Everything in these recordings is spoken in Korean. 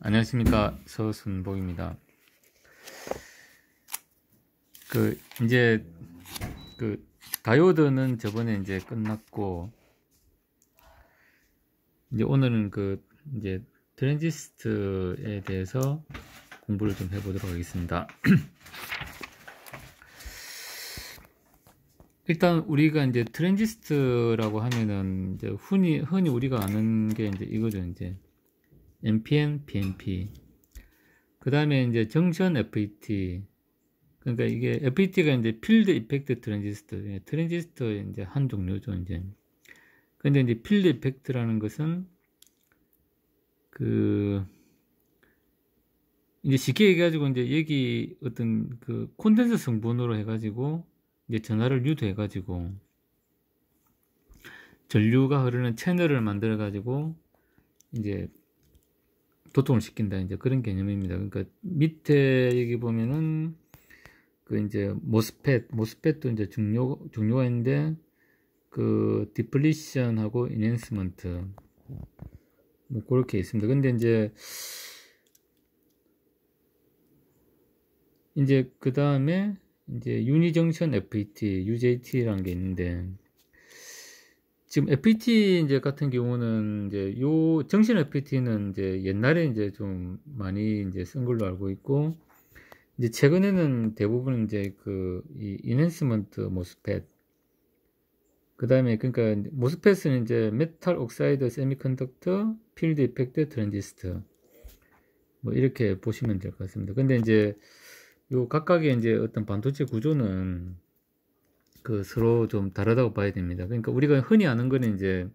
안녕하십니까, 서순복입니다. 이제 다이오드는 저번에 이제 끝났고, 이제 오늘은 이제 트랜지스터에 대해서 공부를 좀 해보도록 하겠습니다. 일단 우리가 이제 트랜지스터라고 하면은 이제 흔히 우리가 아는 게 이제 이거죠. 이제 NPN, PNP. 그 다음에 이제 정션 FET. 그러니까 이게 FET가 이제 필드 이펙트 트랜지스터. 트랜지스터의 이제 한 종류죠, 이제. 근데 이제 필드 이펙트라는 것은 이제 쉽게 얘기해가지고 이제 여기 어떤 콘덴서 성분으로 해가지고 이제 전하를 유도해가지고 전류가 흐르는 채널을 만들어가지고 이제 도통을 시킨다, 이제 그런 개념입니다. 그러니까 밑에 여기 보면은 이제 모스펫도 이제 종류가 있는데 디플리션하고 인핸스먼트 뭐 그렇게 있습니다. 근데 이제 그 다음에 이제 유니정션 FET, UJT라는 게 있는데, 지금 FET 이제 같은 경우는 이제 요 정신 FET는 이제 옛날에 이제 좀 많이 이제 쓴 걸로 알고 있고, 이제 최근에는 대부분 이제 이 인핸스먼트 모스펫, 그 다음에 그러니까 모스펫은 이제 메탈 옥사이드 세미컨덕터 필드 이펙트 트랜지스터 뭐 이렇게 보시면 될 것 같습니다. 근데 이제 요 각각의 이제 어떤 반도체 구조는 서로 좀 다르다고 봐야 됩니다. 그러니까 우리가 흔히 아는 거는 이제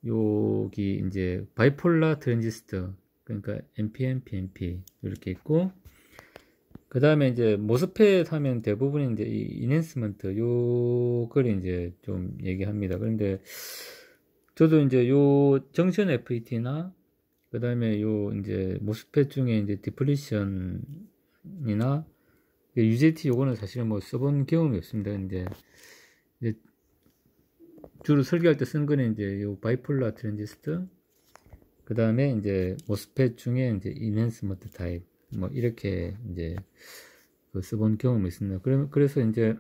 여기 이제 바이폴라 트랜지스터, 그러니까 NPN, PNP 이렇게 있고, 그 다음에 이제 모스펫 하면 대부분 이제 이 인핸스먼트 요걸 이제 좀 얘기합니다. 그런데 저도 이제 요 정션 FET나 그 다음에 요 이제 모스펫 중에 이제 디플리션이나 UJT 요거는 사실은 뭐 써본 경험이 없습니다. 이제 주로 설계할 때 쓴 거는 이제 요 바이폴라 트랜지스터, 그 다음에 이제 모스펫 중에 이제 인핸스먼트 타입 뭐 이렇게 이제 써본 경험이 있습니다. 그래서 이제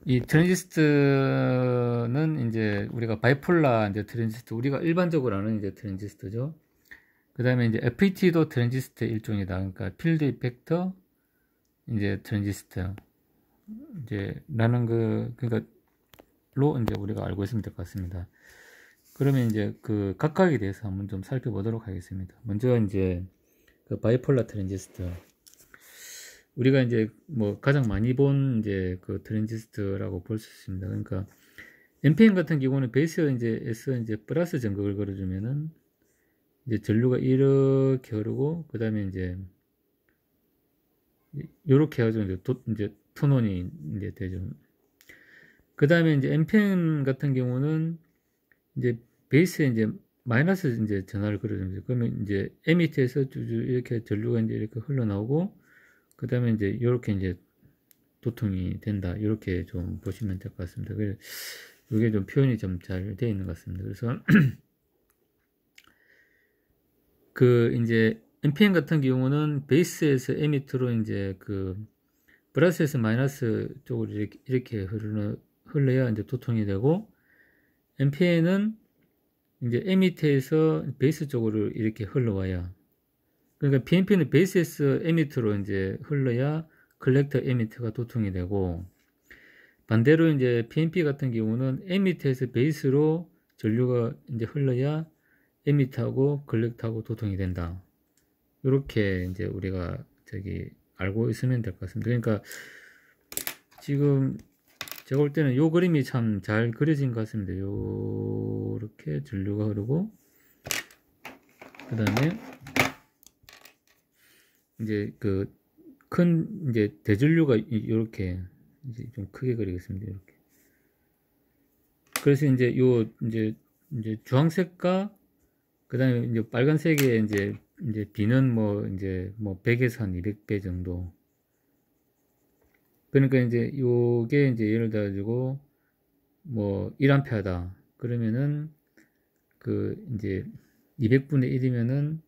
이 트랜지스터는 이제 우리가 바이폴라 이제 트랜지스터, 우리가 일반적으로 아는 이제 트랜지스터죠. 그 다음에 이제 FET도 트랜지스터 일종이다. 그러니까 필드 이펙터 이제 트랜지스터 이제 라는 그러니까 이제 우리가 알고 있으면 될 것 같습니다. 그러면 이제 각각에 대해서 한번 좀 살펴보도록 하겠습니다. 먼저 이제 바이폴라 트랜지스터, 우리가 이제 뭐 가장 많이 본 이제 트랜지스터라고 볼 수 있습니다. 그러니까 NPN 같은 경우는 베이스에서 이제 플러스 전극을 걸어주면은 이제 전류가 이렇게 흐르고, 그 다음에 이제 요렇게 해가지고 이제 턴온이 이제 되죠. 그 다음에 이제 NPN 같은 경우는 이제 베이스에 이제 마이너스 이제 전하를 걸어줍니다. 그러면 이제 에미트에서 이렇게 전류가 이제 이렇게 흘러나오고, 그 다음에 이제 이렇게 이제 도통이 된다, 이렇게 좀 보시면 될 것 같습니다. 그래서 이게 좀 표현이 좀 잘 되어 있는 것 같습니다. 그래서 이제 NPN 같은 경우는 베이스에서 에미트로 이제 플러스에서 마이너스 쪽으로 이렇게 흘러야 이제 도통이 되고, NPN은 이제 에미트에서 베이스 쪽으로 이렇게 흘러와야, 그러니까 PNP는 베이스에서 에미트로 이제 흘러야 컬렉터 에미트가 도통이 되고, 반대로 이제 PNP 같은 경우는 에미트에서 베이스로 전류가 이제 흘러야 에미트하고 컬렉터하고 도통이 된다. 이렇게 이제 우리가 알고 있으면 될 것 같습니다. 그러니까 지금 제가 볼 때는 요 그림이 참 잘 그려진 것 같습니다. 요렇게 전류가 흐르고, 그 다음에 이제 큰 이제 대전류가 이렇게 이제 좀 크게 그리겠습니다. 이렇게. 그래서 이제 이제 주황색과 그 다음에 이제 빨간색에 이제 B는 뭐 100에서 한 200배 정도. 그러니까 이제 요게 이제 예를 들어 가지고 뭐 1A다. 그러면은 이제 200분의 1이면은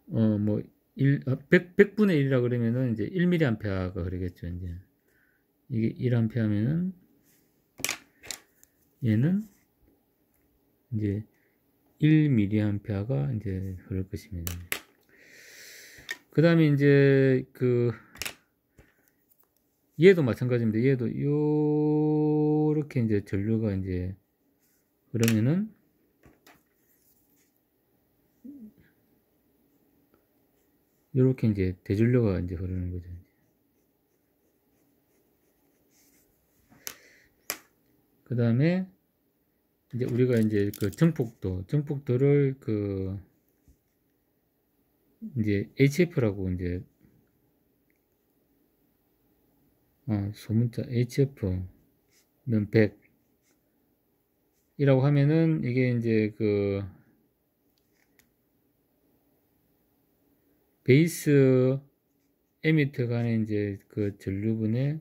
뭐 100분의 1이라 그러면은 이제 1mA가 그러겠죠. 이제 이게 1A면은 얘는 이제 1mA가 이제 흐를 것입니다. 그 다음에 이제 얘도 마찬가지입니다. 얘도 요렇게 이제 전류가 이제 그러면은 요렇게 이제 대전류가 이제 흐르는 거죠. 그 다음에 이제 우리가 이제 정폭도를 이제 HF라고 이제 소문자 HF면 100이라고 하면은 이게 이제 베이스 에미터 간의 이제 전류분의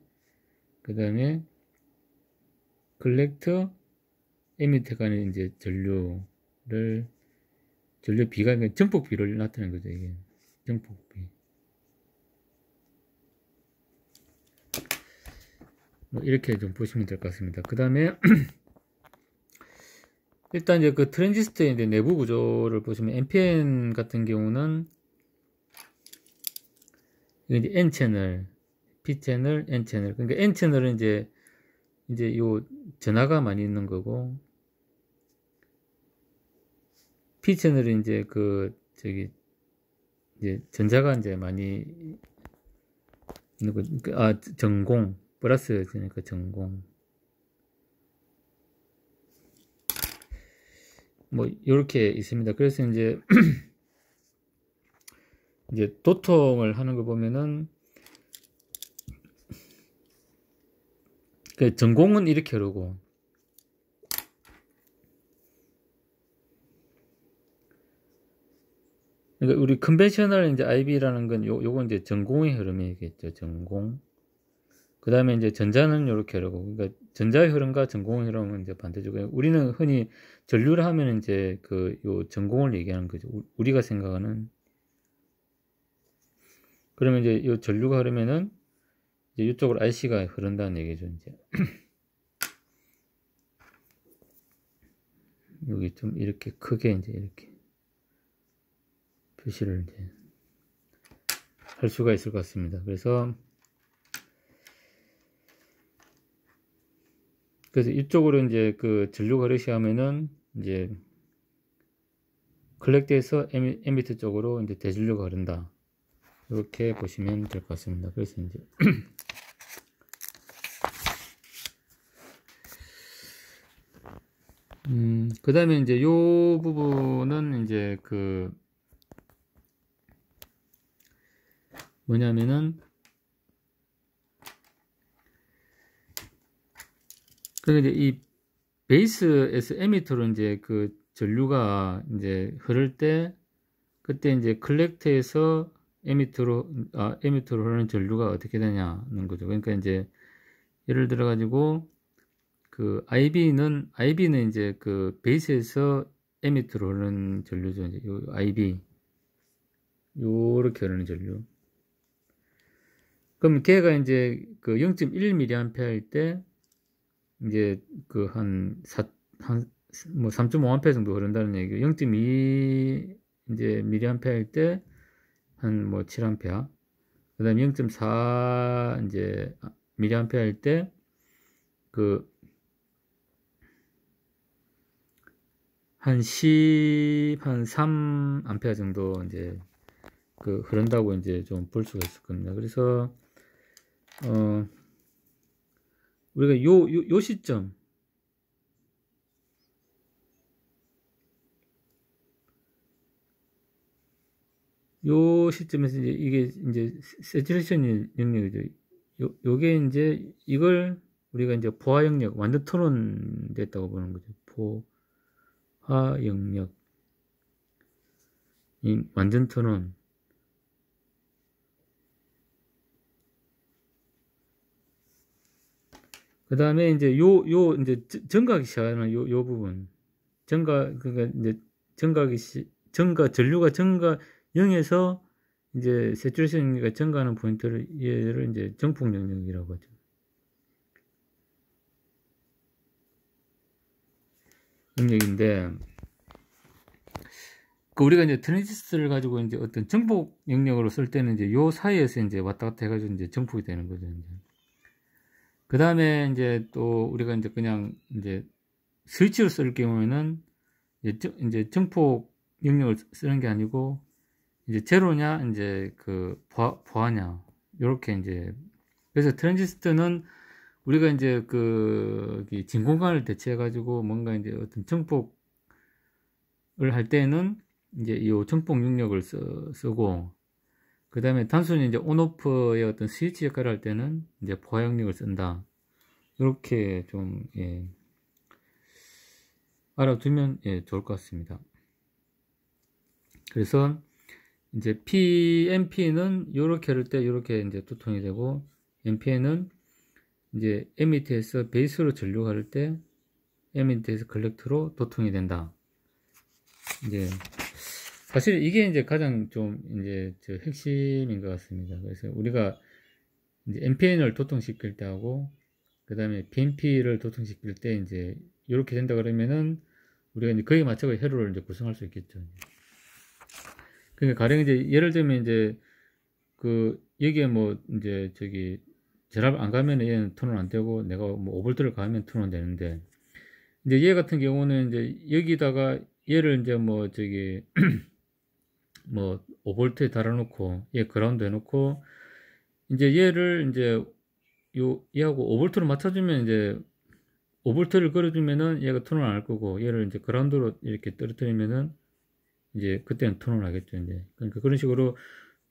그 다음에 컬렉터 에미터 간의 이제 전류 비가 정폭 비를 나타내는 거죠. 이게 정폭 비. 뭐 이렇게 좀 보시면 될 것 같습니다. 그 다음에 일단 이제 트랜지스터의 이제 내부 구조를 보시면 NPN 같은 경우는 이제 N채널, P채널, N채널. 그러니까 N채널은 이제 요 전하가 많이 있는 거고, P채널은 이제 이제 전자가 이제 많이 있는 거, 전공, 플러스, 그러니까 전공. 뭐, 요렇게 있습니다. 그래서 이제, 이제 도통을 하는 거 보면은, 전공은 이렇게 흐르고, 그러니까 우리 컨벤셔널 이제 IB라는 건 요건 이제 전공의 흐름이겠죠. 전공. 그 다음에 이제 전자는 이렇게 흐르고, 그러니까 전자의 흐름과 전공의 흐름은 이제 반대죠. 우리는 흔히 전류를 하면 이제 요 전공을 얘기하는 거죠. 우리가 생각하는. 그러면 이제 요 전류가 흐르면은 이제 이쪽으로 IC가 흐른다는 얘기죠. 이제 여기 좀 이렇게 크게 이제 이렇게 표시를 이제 할 수가 있을 것 같습니다. 그래서 이쪽으로 이제 전류가 흐르시 하면은 이제 컬렉트에서 에미터 쪽으로 이제 대전류가 흐른다. 이렇게 보시면 될 것 같습니다. 그래서 이제 그 다음에 이제 요 부분은 이제 뭐냐면은 이제 이 베이스에서 에미터로 이제 전류가 이제 흐를 때 그때 이제 컬렉터에서 에미터로 흐르는 전류가 어떻게 되냐는 거죠. 그러니까 이제 예를 들어 가지고 IB는 이제 베이스에서 에미터로 흐르는 전류죠. 이제 요 IB 요렇게 흐르는 전류. 그럼 걔가 이제 0.1mA일 때 이제 한 3.5A 정도 흐른다는 얘기고 0.2 이제 mA일 때 한 7A. 그다음에 0.4 이제 mA일 때 한 3A 정도 이제 흐른다고 이제 좀 볼 수가 있을 겁니다. 그래서 우리가 요 시점 요 시점에서 이제 이게 이제 세츄레이션 영역이죠. 요게 이제 이걸 우리가 이제 포화 영역 완전 토론 됐다고 보는 거죠. 포화 영역 이 완전 토론. 그 다음에 이제 이제 정각이 시작하는 요 부분. 그러니까 이제 전류가 정가 0에서 이제 세츄레이션이 증가하는 포인트를 얘를 이제 정폭 영역이라고 하죠. 영역인데, 우리가 이제 트랜지스터를 가지고 이제 어떤 정폭 영역으로 쓸 때는 이제 요 사이에서 이제 왔다 갔다 해가지고 이제 정폭이 되는 거죠. 그 다음에 이제 또 우리가 이제 그냥 이제 스위치로 쓸 경우에는 이제 정폭 영역을 쓰는 게 아니고 이제 제로냐 이제 그 보아냐 요렇게 이제. 그래서 트랜지스터는 우리가 이제 그 진 공간을 대체해 가지고 뭔가 이제 어떤 정폭을 할 때는 이제 이 정폭 영역을 쓰고, 그 다음에 단순히 이제 온오프의 어떤 스위치 역할을 할 때는 이제 보아 영역을 쓴다. 이렇게 좀 알아두면 좋을 것 같습니다. 그래서 이제 PNP는 이렇게 할 때 이렇게 이제 두통이 되고, NPN은 이제 에미트에서 베이스로 전류가 흐를 때 에미트에서 컬렉터로 도통이 된다. 이제 사실 이게 이제 가장 좀 이제 핵심인 것 같습니다. 그래서 우리가 이제 NPN을 도통시킬 때 하고, 그 다음에 PNP를 도통시킬 때 이제 이렇게 된다 그러면은 우리가 이제 거기에 맞춰서 회로를 이제 구성할 수 있겠죠. 그러니까 가령 이제 예를 들면 이제 여기에 뭐 이제 전압 안 가면 얘는 톤은 안 되고, 내가 뭐 5V를 가면 톤은 되는데, 이제 얘 같은 경우는 이제 여기다가 얘를 이제 뭐 뭐 5V에 달아놓고 얘 그라운드 해놓고, 이제 얘를 이제 얘하고 5V로 맞춰주면 이제 5V를 걸어주면은 얘가 톤을 안 할 거고, 얘를 이제 그라운드로 이렇게 떨어뜨리면은 이제 그때는 톤을 하겠죠. 이제 그러니까 그런 식으로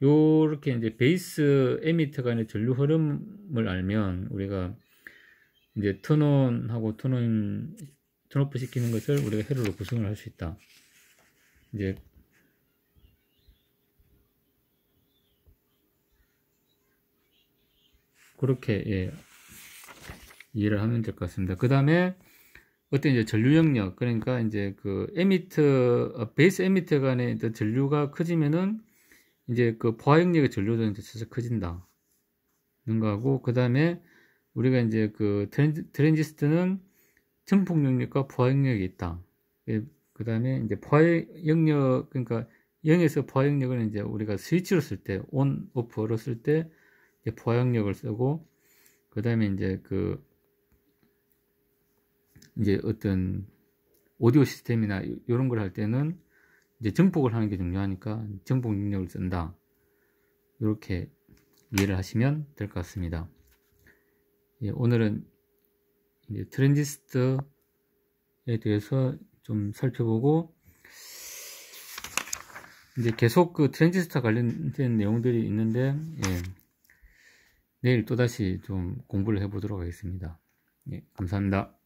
요렇게 이제 베이스 에미터 간의 전류 흐름을 알면 우리가 이제 턴온하고 턴오프 시키는 것을 우리가 회로로 구성을 할 수 있다. 이제 그렇게 이해를 하면 될 것 같습니다. 그 다음에 어떤 이제 전류 영역, 그러니까 이제 베이스 에미터 간의 전류가 커지면은 이제 보아 영역의 전류도 이제 슬슬 커진다. 는 거하고, 그 다음에 우리가 이제 트랜지스터는 정폭 영역과 보아 영역이 있다. 그 다음에 이제 보아 영역, 그러니까 0에서 보아 영역은 이제 우리가 스위치로 쓸 때, 온, 오프로 쓸 때 보아 영역을 쓰고, 그 다음에 이제 어떤 오디오 시스템이나 이런 걸 할 때는 이제 정폭을 하는 게 중요하니까 정폭 영역을 쓴다. 이렇게 이해를 하시면 될 것 같습니다. 오늘은 이제 트랜지스터에 대해서 좀 살펴보고, 이제 계속 트랜지스터 관련된 내용들이 있는데, 내일 또다시 좀 공부를 해보도록 하겠습니다. 감사합니다.